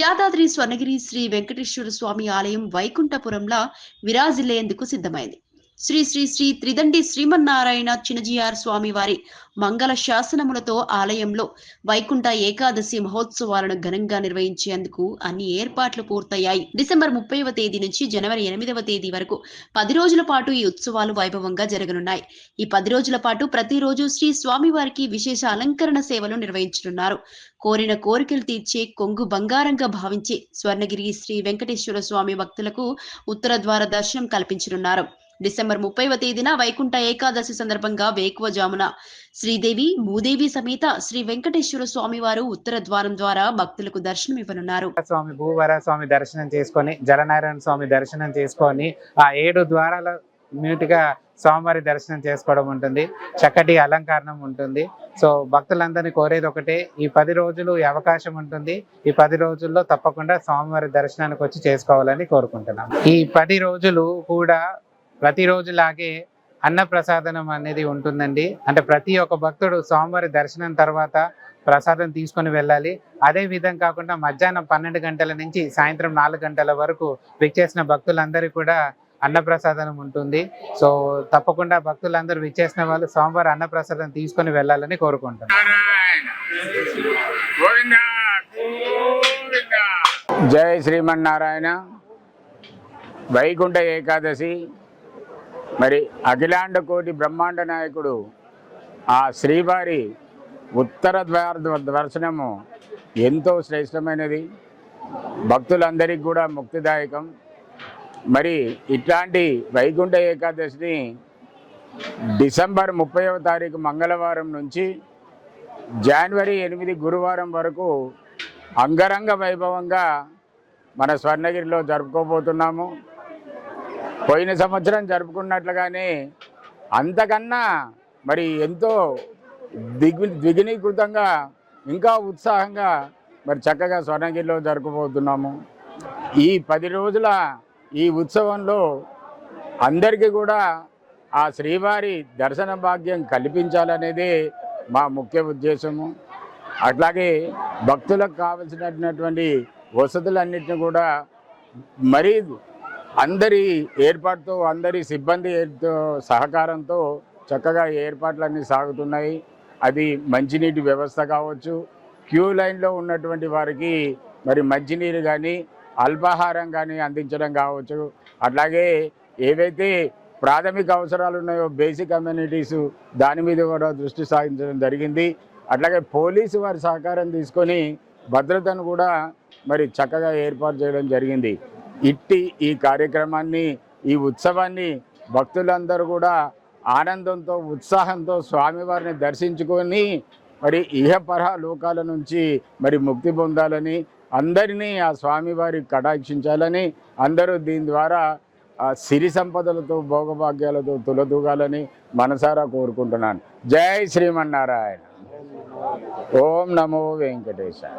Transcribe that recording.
యాదాద్రి స్వర్ణగిరి శ్రీ వెంకటేశ్వర స్వామి ఆలయం వైకుంఠపురంలా విరాజిల్లేందుకు సిద్ధమైంది. శ్రీ శ్రీ శ్రీ త్రిదండి శ్రీమన్నారాయణ చినజియార్ స్వామి వారి మంగళ శాసనములతో ఆలయంలో వైకుంఠ ఏకాదశి మహోత్సవాలను ఘనంగా నిర్వహించేందుకు అన్ని ఏర్పాట్లు పూర్తయ్యాయి. డిసెంబర్ 30వ తేదీ నుంచి జనవరి 8వ తేదీ వరకు 10 రోజుల పాటు ఈ ఉత్సవాలు వైభవంగా జరగనున్నాయి. ఈ 10 రోజుల పాటు ప్రతిరోజు శ్రీ స్వామివారికి విశేష అలంకరణ సేవలు నిర్వహించనున్నారు. కోరిన కోరికలు తీర్చే కొంగు బంగారంగా భావించి స్వర్ణగిరి శ్రీ వెంకటేశ్వర స్వామి భక్తులకు ఉత్తర ద్వార దర్శనం కల్పించనున్నారు. డిసెంబర్ 30వ తేదీన వైకుంఠ ఏకాదశి సందర్భంగా వేకువజామున శ్రీదేవి భూదేవి సమేత శ్రీ వెంకటేశ్వర స్వామి వారు ఉత్తర ద్వారం ద్వారా భక్తులకు దర్శనం ఇవ్వనున్నారు. స్వామి భూవర స్వామి దర్శనం చేసుకొని జలనారాయణ స్వామి దర్శనం చేసుకొని ఆ 7 ద్వారాల నీటిగా స్వామివారి దర్శనం చేసుకోవడం ఉంటుంది. చక్కటి అలంకరణం ఉంటుంది. సో భక్తులందరినీ కోరేది ఒకటే, ఈ 10 రోజులు ఈ అవకాశం ఉంటుంది. ఈ 10 రోజుల్లో తప్పకుండా స్వామివారి దర్శనానికి వచ్చి చేసుకోవాలని కోరుకుంటున్నాం. ఈ 10 రోజులు కూడా ప్రతిరోజులాగే అన్నప్రసాదనం అనేది ఉంటుందండి. అంటే ప్రతి ఒక్క భక్తుడు స్వామివారి దర్శనం తర్వాత ప్రసాదం తీసుకొని వెళ్ళాలి. అదే విధంగా కాకుండా మధ్యాహ్నం 12 గంటల నుంచి సాయంత్రం 4 గంటల వరకు విచ్చేసిన భక్తులందరికీ కూడా అన్నప్రసాదనం ఉంటుంది. సో తప్పకుండా భక్తులందరూ విచ్చేసిన వాళ్ళు స్వామివారి అన్నప్రసాదం తీసుకొని వెళ్ళాలని కోరుకుంటున్నాను. జై శ్రీమన్నారాయణ. వైకుంఠ ఏకాదశి మరి అఖిలాండ కోటి బ్రహ్మాండ నాయకుడు ఆ శ్రీవారి ఉత్తర ద్వార దర్శనము ఎంతో శ్రేష్టమైనది, భక్తులందరికీ కూడా ముక్తిదాయకం. మరి ఇట్లాంటి వైకుంఠ ఏకాదశిని డిసెంబర్ 30వ తారీఖు మంగళవారం నుంచి జనవరి 8 గురువారం వరకు అంగరంగ వైభవంగా మన స్వర్ణగిరిలో జరుపుకోబోతున్నాము. పోయిన సంవత్సరం జరుపుకున్నట్లుగానే అంతకన్నా మరి ఎంతో ద్విగుణీకృతంగా ఇంకా ఉత్సాహంగా మరి చక్కగా స్వర్ణగిరిలో జరుపుకోబోతున్నాము. ఈ 10 రోజుల ఈ ఉత్సవంలో అందరికీ కూడా ఆ శ్రీవారి దర్శన భాగ్యం కల్పించాలనేది మా ముఖ్య ఉద్దేశము. అట్లాగే భక్తులకు కావలసినటువంటి వసతులన్నింటినీ కూడా మరీ అందరి ఏర్పాటుతో అందరి సిబ్బంది సహకారంతో చక్కగా ఏర్పాట్లన్నీ సాగుతున్నాయి. అది మంచినీటి వ్యవస్థ కావచ్చు, క్యూ లైన్లో ఉన్నటువంటి వారికి మరి మంచినీరు కానీ అల్పాహారం కానీ అందించడం కావచ్చు. అట్లాగే ఏవైతే ప్రాథమిక అవసరాలు ఉన్నాయో బేసిక్ అమ్యూనిటీస్ దాని మీద కూడా దృష్టి సారించడం జరిగింది. అట్లాగే పోలీసు వారి సహకారం తీసుకొని భద్రతను కూడా మరి చక్కగా ఏర్పాటు చేయడం జరిగింది. ఇట్టి ఈ కార్యక్రమాన్ని ఈ ఉత్సవాన్ని భక్తులందరూ కూడా ఆనందంతో ఉత్సాహంతో స్వామివారిని దర్శించుకొని మరి ఇహపర లోకాల నుంచి మరి ముక్తి పొందాలని, అందరినీ ఆ స్వామివారి కటాక్షించాలని, అందరూ దీని ద్వారా సిరి సంపదలతో భోగభాగ్యాలతో తులదూగాలని మనసారా కోరుకుంటున్నాను. జై శ్రీమన్నారాయణ. ఓం నమో వెంకటేశాయ.